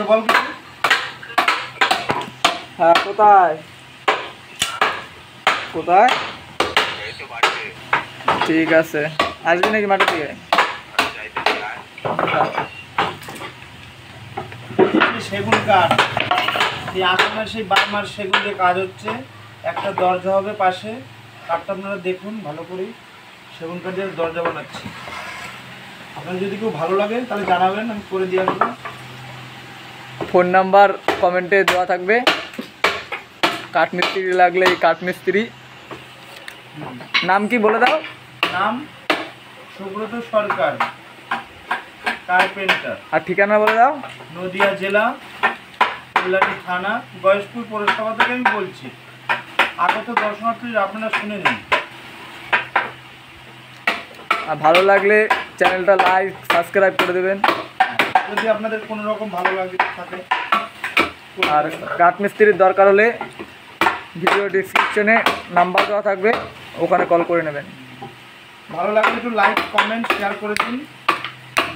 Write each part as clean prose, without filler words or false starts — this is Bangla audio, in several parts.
ওকে বল কিছু। হ্যাঁ, কোথায় কোথায়? ঠিক আছে, আসবি নাকি মাঠে থেকে? সেগুন কাঠ, এই আসামের সেই বার্মার সেগুন দিয়ে কাজ হচ্ছে। একটা দরজা হবে পাশে, কাঠটা আপনারা দেখুন ভালো করে। সেগুন কাঠ দিয়ে দরজা বানাচ্ছি। আপনার যদি কেউ ভালো লাগে তাহলে জানাবেন, আমি করে দিয়ে আসবো। ফোন নাম্বার কমেন্টে দেওয়া থাকবে। কাঠমিস্ত্রি লাগলে এই কাঠমিস্ত্রি। নাম কি বলে দাও? নাম সুব্রত সরকার, কার্পেন্টার। আর ঠিকানা বলে দাও। নদিয়া জেলা, কল্যাণী থানা, গয়েশপুর পৌরসভা থেকে আমি বলছি। আগত দর্শনার্থী আপনারা শুনে নিন। আর ভালো লাগলে চ্যানেলটা লাইক সাবস্ক্রাইব করে দেবেন। যদি আপনাদের কোনো রকম ভালো লাগে থাকে, আর কাঠমিস্ত্রির দরকার হলে ভিডিও ডিসক্রিপশনে নাম্বার দেওয়া থাকবে, ওখানে কল করে নেবেন। ভালো লাগলে একটু লাইক কমেন্ট শেয়ার করে দিন,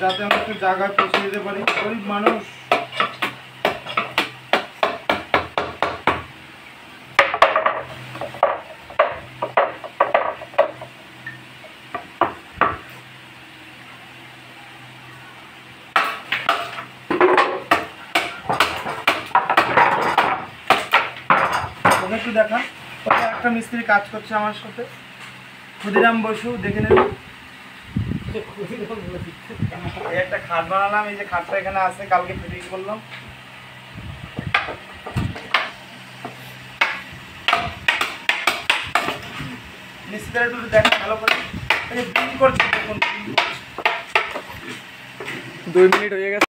যাতে আমরা একটু জায়গায় পৌঁছে দিতে পারি। গরিব মানুষ। ওকে একটু দেখা, একটা মিস্ত্রি কাজ করছে আমার সাথে, ক্ষুদিরাম বসু, দেখে নেন। এই একটা খাট বানালাম, এই যে খাটটা এখানে আছে, কালকে ফিটিং করলাম। মিস্ত্রিটা একটু দেখা ভালো করে, এই যে বিল করছে, দেখুন 2 মিনিট হয়ে গেছে।